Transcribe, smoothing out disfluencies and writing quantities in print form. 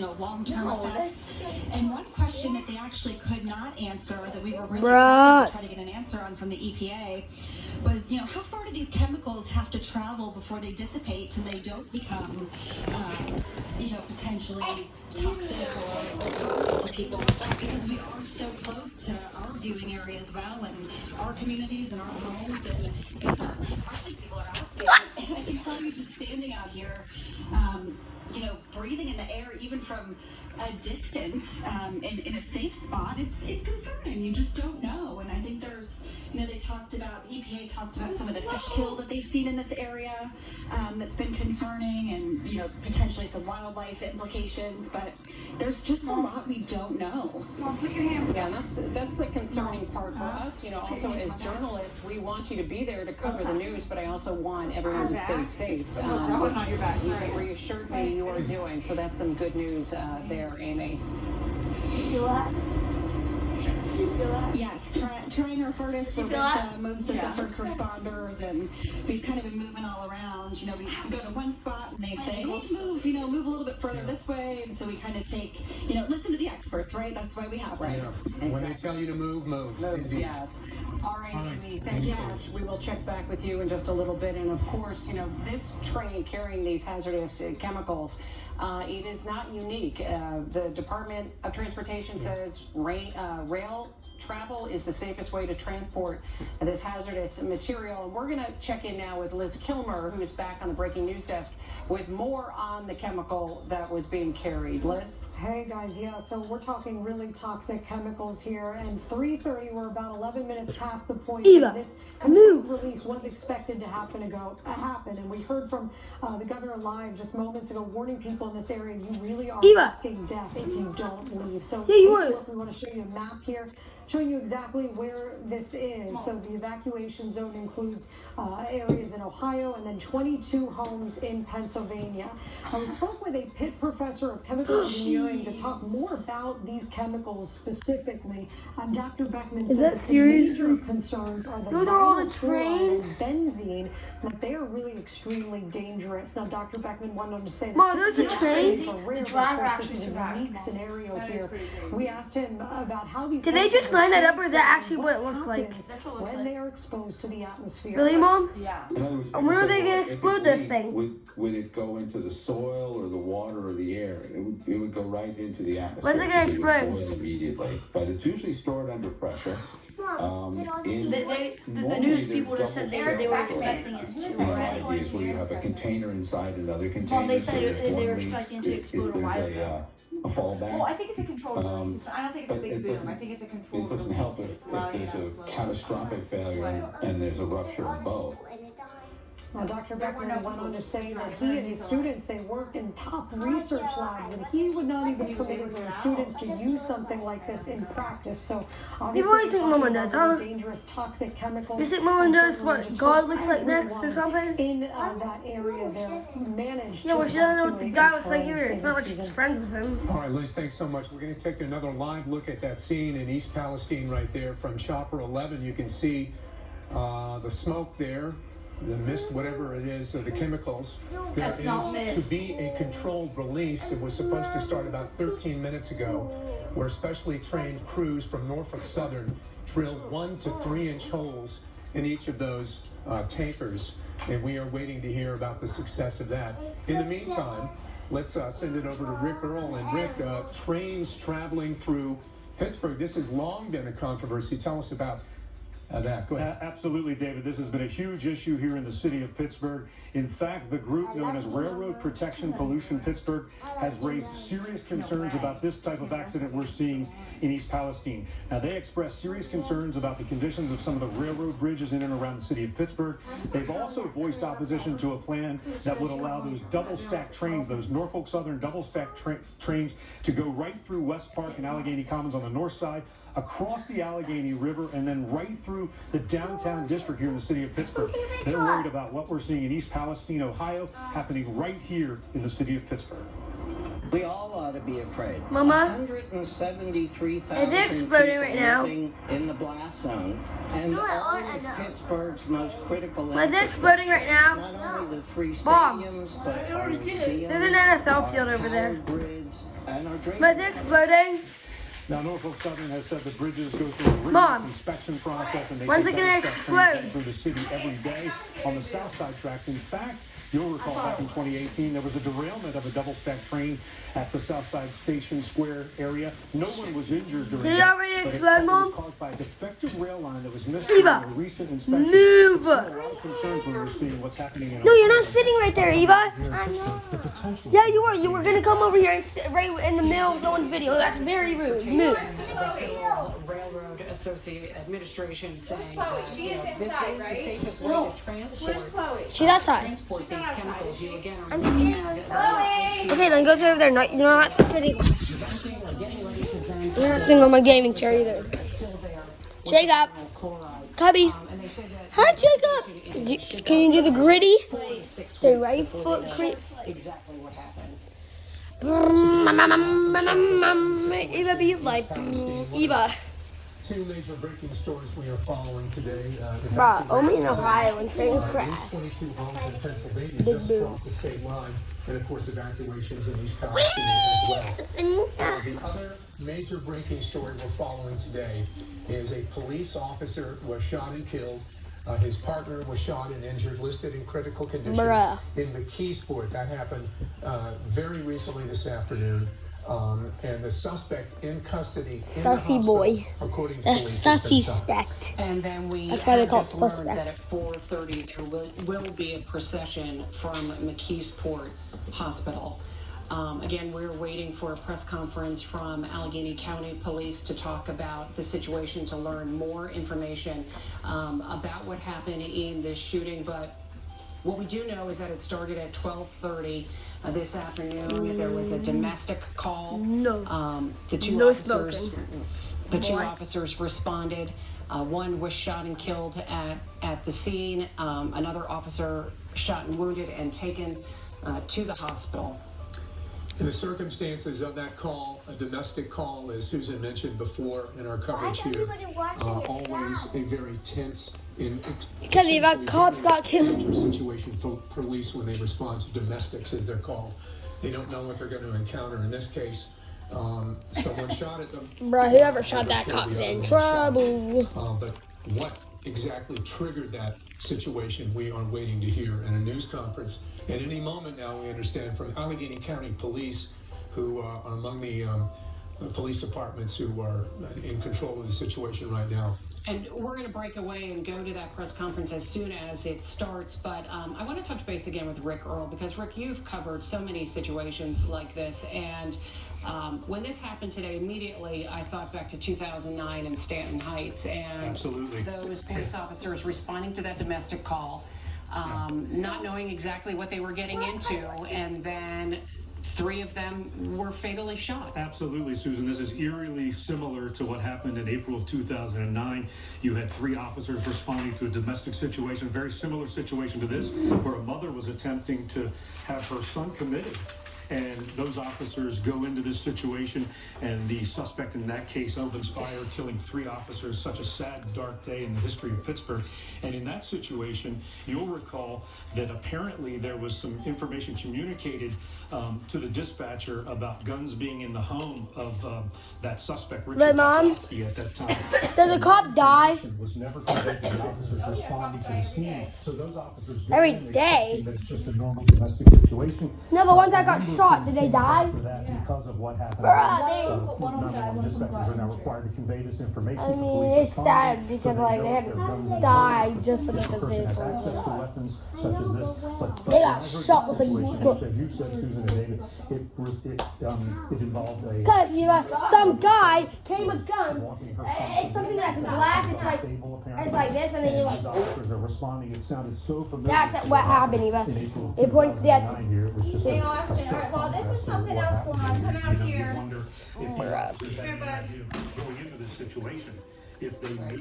long-term effects. And one question that they actually could not answer, that we were really trying to get an answer on from the EPA, was, how far do these chemicals have to travel before they dissipate and they don't become, potentially toxic or harmful to people? Because we are so close to our viewing area as well, and our communities and our homes, and certainly, especially people are asking. And I can tell you, just standing out here, breathing in the air, even from a distance, in a safe spot, it's concerning. You just don't know. And I think there's, they talked about, the EPA talked about some of the fish kill that they've seen in this area, that's been concerning, and, potentially some wildlife implications, but there's just a lot we don't know. Mom, put your hand. Yeah, that's the concerning part for us. Also as journalists, we want you to be there to cover the news, but I also want everyone to stay safe. That was not your back. You reassured me you are doing, so that's some good news there, Amy. Feel that? Do you feel that? Yes, trying our hardest with most of the first responders, and we've kind of been moving all around. We go to one spot and they say, hey, move a little bit further this way, and so we kind of take, listen to the experts, right? That's why we have them. Yeah. Exactly. When they tell you to move. Indeed. Yes. All right, Amy, thank you. We will check back with you in just a little bit. And of course, this train carrying these hazardous chemicals, it is not unique. The Department of Transportation says rail travel is the safest way to transport this hazardous material. And we're going to check in now with Liz Kilmer, who is back on the breaking news desk with more on the chemical that was being carried. Liz? Hey guys, so we're talking really toxic chemicals here, and 3:30, we're about 11 minutes past the point where this release was expected to happen, and we heard from the governor live just moments ago warning people in this area, you really are risking death if you don't leave. So we want to show you a map here, showing you exactly where this is. So the evacuation zone includes areas in Ohio and then 22 homes in Pennsylvania. We spoke with a Pitt professor of chemical engineering to talk more about these chemicals specifically. Dr. Beckman said that the major concerns are the chloride and benzene, that they are really extremely dangerous. Now, Dr. Beckman went on to say that there's a train. this is a unique scenario here. We asked him about how these Did they just line that up, or is that actually what it looks like? When they are exposed to the atmosphere. Really, Mom? Yeah. In other words, When are they going to explode this thing? Would it go into the soil or the water or the air? It would go right into the atmosphere. When's it going to because it would explode? boil immediately. But it's usually stored under pressure. The news people just said they were expecting it to already. Ideas where you have a container inside another container. Well, they said they were expecting it to explode a while ago. A fallback. Well, I think it's a controlled release. I don't think it's a big boom. I think it's a controlled release. It doesn't help if there's a catastrophic failure and there's a rupture of both. Now, Dr. Beckman went on to say that he and his students, they work in top research labs, and he would not even permit his own students to use something like this in practice. So, obviously, think Mama does, huh? dangerous, toxic chemicals. You think Mama does what God looks like next or something? In that area, they're managed. Yeah, well, she doesn't know what the guy looks like either. It's not like she's friends with him. All right, Liz, thanks so much. We're going to take another live look at that scene in East Palestine right there from Chopper 11. You can see the smoke there, the mist, whatever it is, of the chemicals. There is to be a controlled release. It was supposed to start about 13 minutes ago, where specially trained crews from Norfolk Southern drilled 1 to 3 inch holes in each of those tankers, and we are waiting to hear about the success of that. In the meantime, let's send it over to Rick Earl. And Rick, trains traveling through Pittsburgh. This has long been a controversy. Tell us about that. Go ahead. Absolutely, David. This has been a huge issue here in the city of Pittsburgh. In fact, the group known as Railroad Protection Pollution Pittsburgh has raised serious concerns about this type of accident we're seeing in East Palestine. Now, they expressed serious concerns about the conditions of some of the railroad bridges in and around the city of Pittsburgh. They've also voiced opposition to a plan that would allow those double-stack trains, those Norfolk Southern double-stack trains, to go right through West Park and Allegheny Commons on the north side, across the Allegheny River, and then right through the downtown district here in the city of Pittsburgh. They're worried about what we're seeing in East Palestine, Ohio, happening right here in the city of Pittsburgh. We all ought to be afraid. Mama, 173,000 it's exploding right now. living in the blast zone, and all of Pittsburgh's most critical. It's exploding right now. Not only the 3 Bob, stadiums, but our museums, there's an NFL field over our there. power grids, and our drinking My dick's exploding. Now, Norfolk Southern has said the bridges go through a rigorous Mom, inspection process, and they when's say it gonna better steps trains explode? head through the city every day on the south side tracks. In fact, you'll recall back in 2018, there was a derailment of a double-stack train at the Southside Station Square area. No one was injured during Did it that, already but explode, it Mom? was caused by a defective rail line that was missed Eva, during a recent inspection. move. It's still a lot of concerns when we're seeing what's happening in No, you're not sitting right there, Eva. the potential. Yeah, you were. You were gonna come over here and sit right in the middle of someone's video. That's very rude. Move. The Federal Railroad Administration saying that this is the safest way to transport She's outside. transport these chemicals. You again are looking at Okay, then go sit over there. No, you're not sitting. You're not sitting on my gaming chair either. Jacob. Cubby. Hi, Jacob. Can you do the gritty? The right foot creep. exactly what happened. Eva be like Eva. Two major breaking stories we are following today. Bruh, only in Ohio and trains At crash. least 22 homes in Pennsylvania just across the state line, and of course evacuations in East Palestine as well. The other major breaking story we're following today is a police officer was shot and killed. His partner was shot and injured, listed in critical condition Bruh. in McKeesport. That happened very recently this afternoon. And the suspect in custody in the Sussy hospital, boy. according to The police, has been sussy shot. suspect. And then we That's why they call it just learned suspect. that at 4:30 there will be a procession from McKeesport Hospital. Again, we're waiting for a press conference from Allegheny County Police to talk about the situation, to learn more information about what happened in this shooting. But what we do know is that it started at 12:30 this afternoon. There was a domestic call. No. The two No officers. smoking. The two officers responded. One was shot and killed at the scene. Another officer shot and wounded and taken to the hospital. In the circumstances of that call, a domestic call, as Susan mentioned before in our coverage here, always a very tense Because Eva, cops got killed. dangerous situation for police when they respond to domestics, as they're called. They don't know what they're going to encounter. In this case, someone shot at them. Bruh, whoever shot Others that killed cop the is other in one shot. trouble. But what exactly triggered that situation, we are waiting to hear in a news conference. At any moment now, we understand from Allegheny County Police, who are among the police departments who are in control of the situation right now. And we're going to break away and go to that press conference as soon as it starts. But I want to touch base again with Rick Earl, because Rick, you've covered so many situations like this. And when this happened today, immediately I thought back to 2009 in Stanton Heights, and Absolutely. those police officers responding to that domestic call, not knowing exactly what they were getting into, and then 3 of them were fatally shot. Absolutely, Susan. This is eerily similar to what happened in April of 2009. You had 3 officers responding to a domestic situation, a very similar situation to this, where a mother was attempting to have her son committed. And those officers go into this situation, and the suspect in that case opens fire, killing 3 officers. Such a sad, dark day in the history of Pittsburgh. And in that situation, you'll recall that apparently there was some information communicated to the dispatcher about guns being in the home of that suspect, Richard Right, Mom? Tchaikovsky, at that time. Does a cop die? Was never conveyed to the officers responding to the scene. So those officers go Every in day. expecting that it's just a normal domestic situation. No, the ones that got shot, did they die? For that because of what happened. Bruh, they- 911 dispatchers are now required to convey this information I to mean, police it's responders, sad so because, like, know they if there are guns haven't in died the just home, if because the person has they access to weapons such as this. But They got when I heard shot this with a situation, gun. which, as you said, Susan and David, it involved a Because some guy came with a gun. wanting her son It's something that's black. It's like stable, apparently. it's like this, and then you like. These officers are responding. It sounded so familiar. That's to what happened, Eva. in April of It points yeah. 2009 here. It was just You a know, I said, stark all right, well, this is contrast to something what else going on. happened. Come out You here. wonder if these officers had any idea going into this situation, if they knew